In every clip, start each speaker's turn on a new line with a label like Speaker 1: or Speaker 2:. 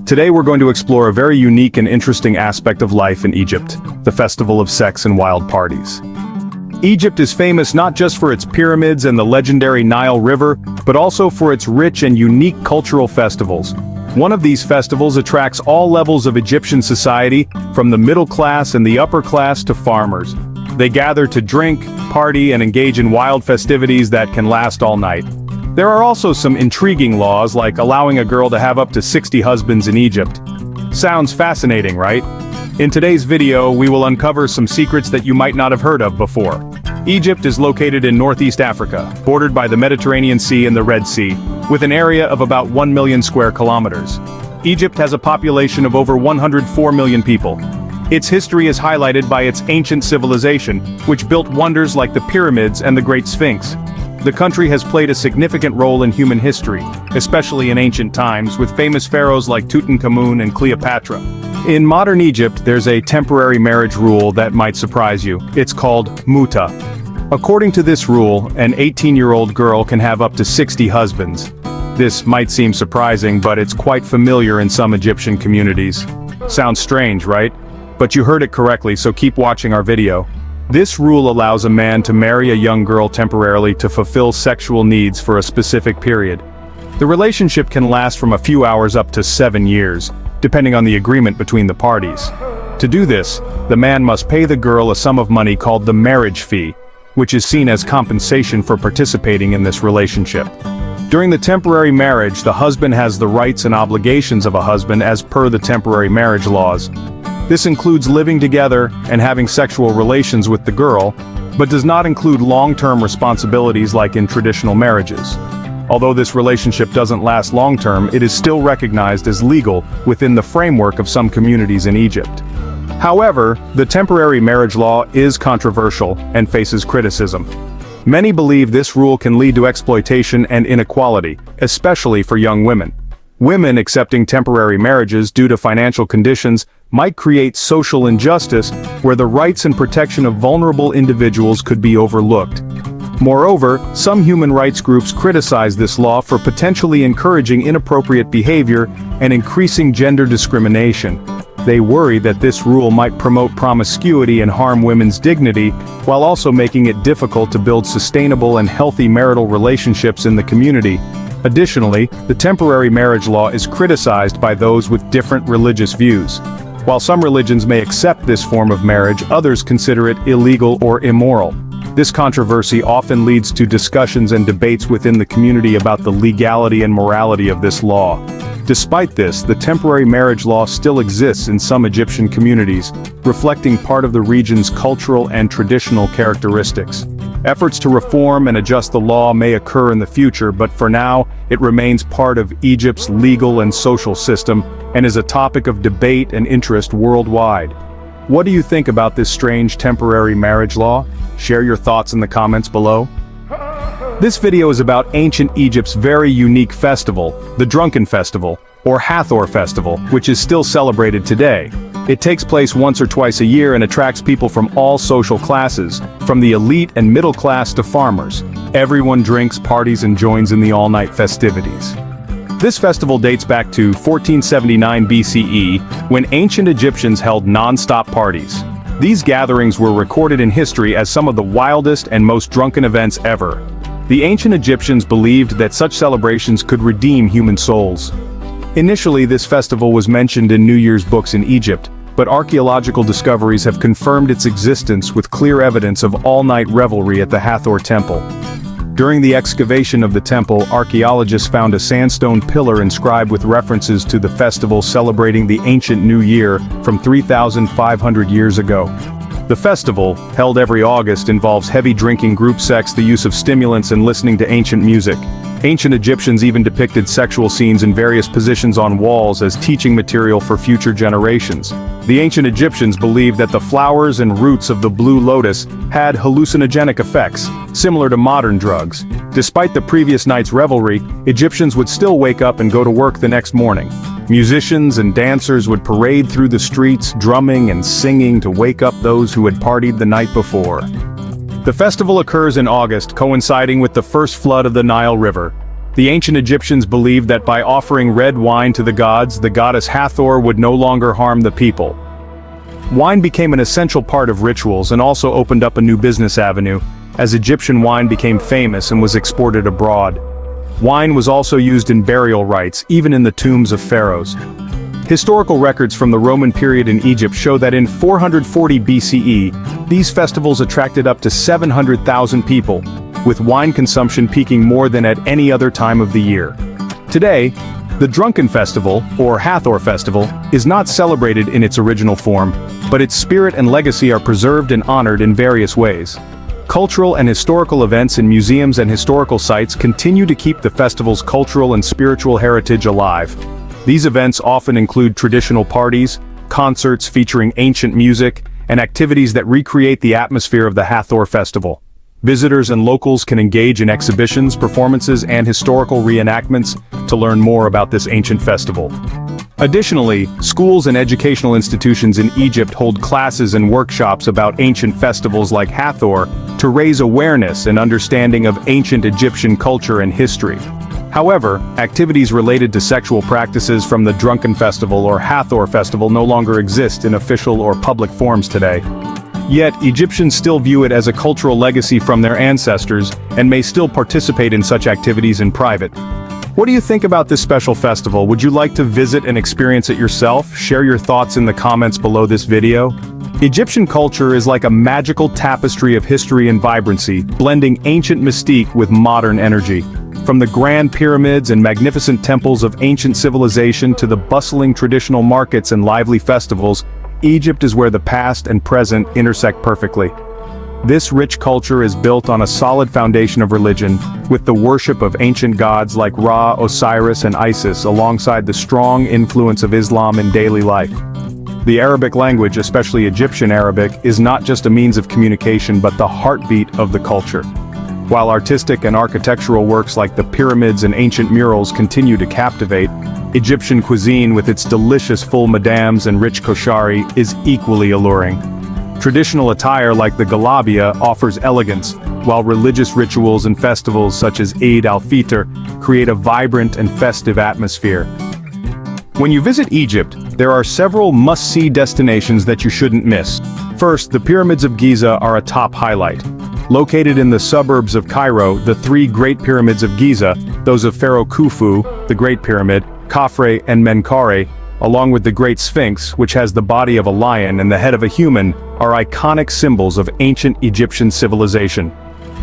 Speaker 1: Today we're going to explore a very unique and interesting aspect of life in Egypt, the festival of sex and wild parties. Egypt is famous not just for its pyramids and the legendary Nile River, but also for its rich and unique cultural festivals. One of these festivals attracts all levels of Egyptian society, from the middle class and the upper class to farmers. They gather to drink, party, and engage in wild festivities that can last all night. There are also some intriguing laws, like allowing a girl to have up to 60 husbands in Egypt. Sounds fascinating, right? In today's video, we will uncover some secrets that you might not have heard of before. Egypt is located in Northeast Africa, bordered by the Mediterranean Sea and the Red Sea, with an area of about 1 million square kilometers. Egypt has a population of over 104 million people. Its history is highlighted by its ancient civilization, which built wonders like the pyramids and the Great Sphinx. The country has played a significant role in human history, especially in ancient times, with famous pharaohs like Tutankhamun and Cleopatra. In modern Egypt, there's a temporary marriage rule that might surprise you. It's called muta. According to this rule, an 18-year-old girl can have up to 60 husbands. This might seem surprising, but it's quite familiar in some Egyptian communities. Sounds strange, right? But you heard it correctly, so keep watching our video. This rule allows a man to marry a young girl temporarily to fulfill sexual needs for a specific period. The relationship can last from a few hours up to 7 years, depending on the agreement between the parties. To do this, the man must pay the girl a sum of money called the marriage fee, which is seen as compensation for participating in this relationship. During the temporary marriage, the husband has the rights and obligations of a husband as per the temporary marriage laws. This includes living together and having sexual relations with the girl, but does not include long-term responsibilities like in traditional marriages. Although this relationship doesn't last long-term, it is still recognized as legal within the framework of some communities in Egypt. However, the temporary marriage law is controversial and faces criticism. Many believe this rule can lead to exploitation and inequality, especially for young women. Women accepting temporary marriages due to financial conditions might create social injustice where the rights and protection of vulnerable individuals could be overlooked. Moreover, some human rights groups criticize this law for potentially encouraging inappropriate behavior and increasing gender discrimination. They worry that this rule might promote promiscuity and harm women's dignity, while also making it difficult to build sustainable and healthy marital relationships in the community. Additionally, the temporary marriage law is criticized by those with different religious views. While some religions may accept this form of marriage, others consider it illegal or immoral. This controversy often leads to discussions and debates within the community about the legality and morality of this law. Despite this, the temporary marriage law still exists in some Egyptian communities, reflecting part of the region's cultural and traditional characteristics. Efforts to reform and adjust the law may occur in the future, but for now, it remains part of Egypt's legal and social system and is a topic of debate and interest worldwide. What do you think about this strange temporary marriage law? Share your thoughts in the comments below. This video is about ancient Egypt's very unique festival, the Drunken Festival, or Hathor Festival, which is still celebrated today. It takes place once or twice a year and attracts people from all social classes, from the elite and middle class to farmers. Everyone drinks, parties, and joins in the all-night festivities. This festival dates back to 1479 BCE, when ancient Egyptians held non-stop parties. These gatherings were recorded in history as some of the wildest and most drunken events ever. The ancient Egyptians believed that such celebrations could redeem human souls. Initially, this festival was mentioned in New Year's books in Egypt, but archaeological discoveries have confirmed its existence with clear evidence of all-night revelry at the Hathor Temple. During the excavation of the temple, archaeologists found a sandstone pillar inscribed with references to the festival celebrating the ancient New Year from 3,500 years ago. The festival, held every August, involves heavy drinking, group sex, the use of stimulants, and listening to ancient music. Ancient Egyptians even depicted sexual scenes in various positions on walls as teaching material for future generations. The ancient Egyptians believed that the flowers and roots of the blue lotus had hallucinogenic effects, similar to modern drugs. Despite the previous night's revelry, Egyptians would still wake up and go to work the next morning. Musicians and dancers would parade through the streets, drumming and singing to wake up those who had partied the night before. The festival occurs in August, coinciding with the first flood of the Nile River. The ancient Egyptians believed that by offering red wine to the gods, the goddess Hathor would no longer harm the people. Wine became an essential part of rituals and also opened up a new business avenue, as Egyptian wine became famous and was exported abroad. Wine was also used in burial rites, even in the tombs of pharaohs. Historical records from the Roman period in Egypt show that in 440 BCE, these festivals attracted up to 700,000 people, with wine consumption peaking more than at any other time of the year. Today, the Drunken Festival, or Hathor Festival, is not celebrated in its original form, but its spirit and legacy are preserved and honored in various ways. Cultural and historical events in museums and historical sites continue to keep the festival's cultural and spiritual heritage alive. These events often include traditional parties, concerts featuring ancient music, and activities that recreate the atmosphere of the Hathor Festival. Visitors and locals can engage in exhibitions, performances, and historical reenactments to learn more about this ancient festival. Additionally, schools and educational institutions in Egypt hold classes and workshops about ancient festivals like Hathor to raise awareness and understanding of ancient Egyptian culture and history. However, activities related to sexual practices from the Drunken Festival or Hathor Festival no longer exist in official or public forums today. Yet, Egyptians still view it as a cultural legacy from their ancestors and may still participate in such activities in private. What do you think about this special festival? Would you like to visit and experience it yourself? Share your thoughts in the comments below this video. Egyptian culture is like a magical tapestry of history and vibrancy, blending ancient mystique with modern energy. From the grand pyramids and magnificent temples of ancient civilization to the bustling traditional markets and lively festivals, Egypt is where the past and present intersect perfectly. This rich culture is built on a solid foundation of religion, with the worship of ancient gods like Ra, Osiris, and Isis alongside the strong influence of Islam in daily life. The Arabic language, especially Egyptian Arabic, is not just a means of communication but the heartbeat of the culture. While artistic and architectural works like the pyramids and ancient murals continue to captivate, Egyptian cuisine with its delicious full madams and rich koshari is equally alluring. Traditional attire like the galabia offers elegance, while religious rituals and festivals such as Eid al-Fitr create a vibrant and festive atmosphere. When you visit Egypt, there are several must-see destinations that you shouldn't miss. First, the Pyramids of Giza are a top highlight. Located in the suburbs of Cairo, the three Great Pyramids of Giza, those of Pharaoh Khufu, the Great Pyramid, Khafre and Menkaure, along with the Great Sphinx, which has the body of a lion and the head of a human, are iconic symbols of ancient Egyptian civilization.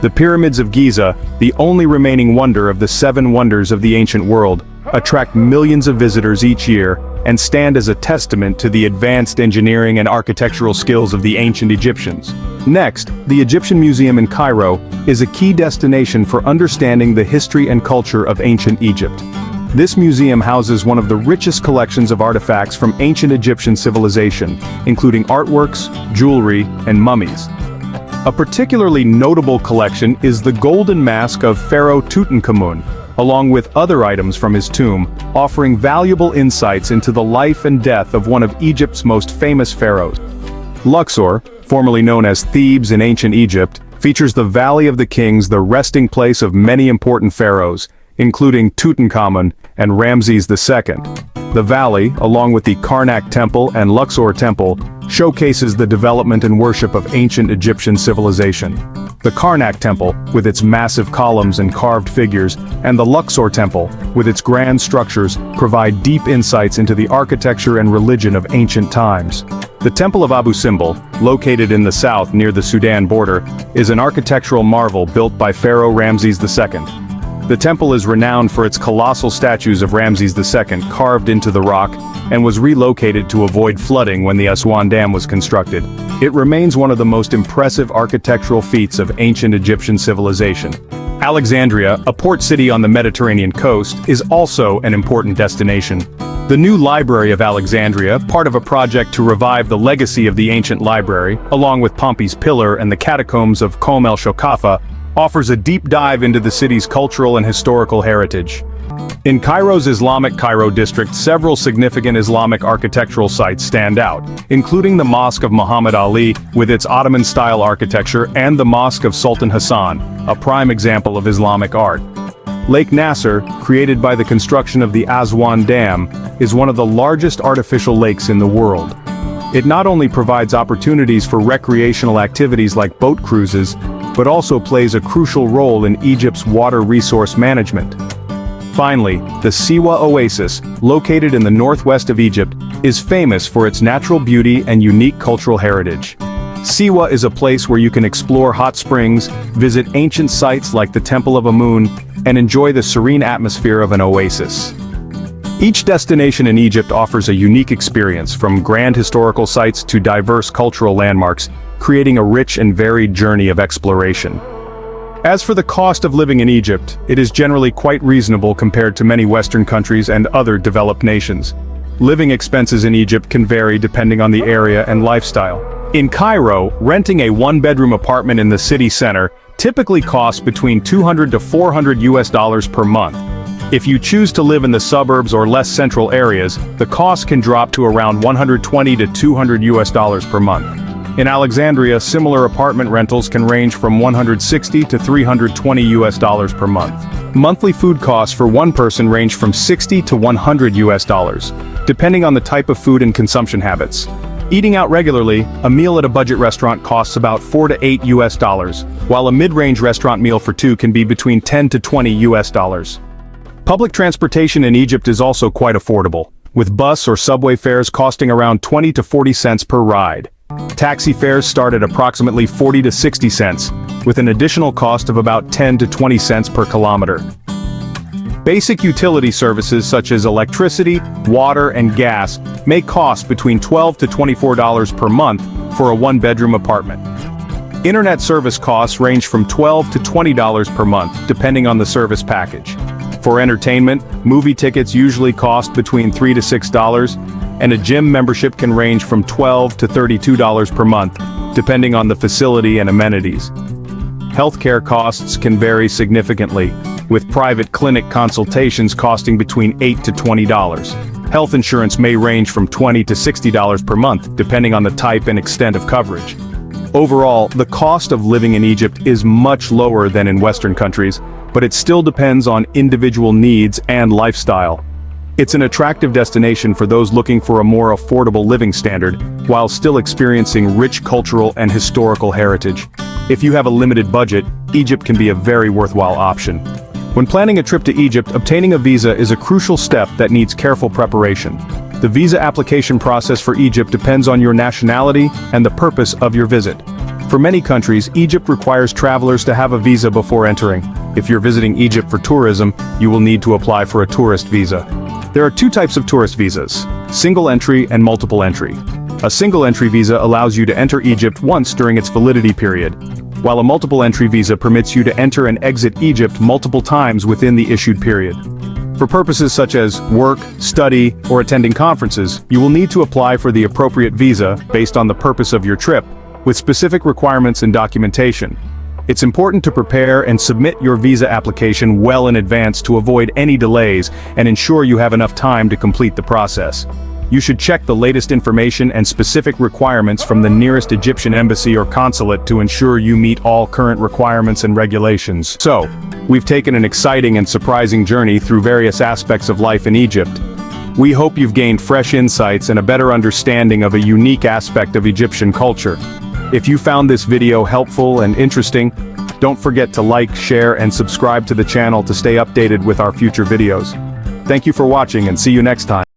Speaker 1: The Pyramids of Giza, the only remaining wonder of the 7 wonders of the ancient world, attract millions of visitors each year and stand as a testament to the advanced engineering and architectural skills of the ancient Egyptians. Next, the Egyptian Museum in Cairo is a key destination for understanding the history and culture of ancient Egypt. This museum houses one of the richest collections of artifacts from ancient Egyptian civilization, including artworks, jewelry, and mummies. A particularly notable collection is the golden mask of Pharaoh Tutankhamun, along with other items from his tomb, offering valuable insights into the life and death of one of Egypt's most famous pharaohs. Luxor, formerly known as Thebes in ancient Egypt, features the Valley of the Kings, the resting place of many important pharaohs, including Tutankhamun and Ramses II. The valley, along with the Karnak Temple and Luxor Temple, showcases the development and worship of ancient Egyptian civilization. The Karnak Temple, with its massive columns and carved figures, and the Luxor Temple, with its grand structures, provide deep insights into the architecture and religion of ancient times. The Temple of Abu Simbel, located in the south near the Sudan border, is an architectural marvel built by Pharaoh Ramses II. The temple is renowned for its colossal statues of Ramses II carved into the rock and was relocated to avoid flooding when the Aswan Dam was constructed. It remains one of the most impressive architectural feats of ancient Egyptian civilization. Alexandria, a port city on the Mediterranean coast, is also an important destination. The new Library of Alexandria, part of a project to revive the legacy of the ancient library, along with Pompey's Pillar and the catacombs of Kom el-Shokafa, offers a deep dive into the city's cultural and historical heritage. In Cairo's Islamic Cairo district, several significant Islamic architectural sites stand out, including the Mosque of Muhammad Ali with its Ottoman-style architecture and the Mosque of Sultan Hassan, a prime example of Islamic art. Lake Nasser, created by the construction of the Aswan Dam, is one of the largest artificial lakes in the world. It not only provides opportunities for recreational activities like boat cruises, but also plays a crucial role in Egypt's water resource management. Finally, the Siwa Oasis, located in the northwest of Egypt, is famous for its natural beauty and unique cultural heritage. Siwa is a place where you can explore hot springs, visit ancient sites like the Temple of Amun, and enjoy the serene atmosphere of an oasis. Each destination in Egypt offers a unique experience, from grand historical sites to diverse cultural landmarks, creating a rich and varied journey of exploration. As for the cost of living in Egypt, it is generally quite reasonable compared to many Western countries and other developed nations. Living expenses in Egypt can vary depending on the area and lifestyle. In Cairo, renting a one-bedroom apartment in the city center typically costs between $200 to $400 per month. If you choose to live in the suburbs or less central areas, the cost can drop to around $120 to $200 per month. In Alexandria, similar apartment rentals can range from $160 to $320 per month. Monthly food costs for one person range from $60 to $100, depending on the type of food and consumption habits. Eating out regularly, a meal at a budget restaurant costs about $4 to $8, while a mid-range restaurant meal for two can be between $10 to $20. Public transportation in Egypt is also quite affordable, with bus or subway fares costing around 20 to 40 cents per ride. Taxi fares start at approximately 40 to 60 cents, with an additional cost of about 10 to 20 cents per kilometer. Basic utility services such as electricity, water, and gas may cost between $12 to $24 per month for a one-bedroom apartment. Internet service costs range from $12 to $20 per month, depending on the service package. For entertainment, movie tickets usually cost between $3 to $6, and a gym membership can range from $12 to $32 per month, depending on the facility and amenities. Healthcare costs can vary significantly, with private clinic consultations costing between $8 to $20. Health insurance may range from $20 to $60 per month, depending on the type and extent of coverage. Overall, the cost of living in Egypt is much lower than in Western countries, but it still depends on individual needs and lifestyle. It's an attractive destination for those looking for a more affordable living standard, while still experiencing rich cultural and historical heritage. If you have a limited budget, Egypt can be a very worthwhile option. When planning a trip to Egypt, obtaining a visa is a crucial step that needs careful preparation. The visa application process for Egypt depends on your nationality and the purpose of your visit. For many countries, Egypt requires travelers to have a visa before entering. If you're visiting Egypt for tourism, you will need to apply for a tourist visa. There are two types of tourist visas: single entry and multiple entry. A single entry visa allows you to enter Egypt once during its validity period, while a multiple entry visa permits you to enter and exit Egypt multiple times within the issued period. For purposes such as work, study, or attending conferences, you will need to apply for the appropriate visa based on the purpose of your trip, with specific requirements and documentation. It's important to prepare and submit your visa application well in advance to avoid any delays and ensure you have enough time to complete the process. You should check the latest information and specific requirements from the nearest Egyptian embassy or consulate to ensure you meet all current requirements and regulations. So, we've taken an exciting and surprising journey through various aspects of life in Egypt. We hope you've gained fresh insights and a better understanding of a unique aspect of Egyptian culture. If you found this video helpful and interesting, don't forget to like, share, and subscribe to the channel to stay updated with our future videos. Thank you for watching and see you next time.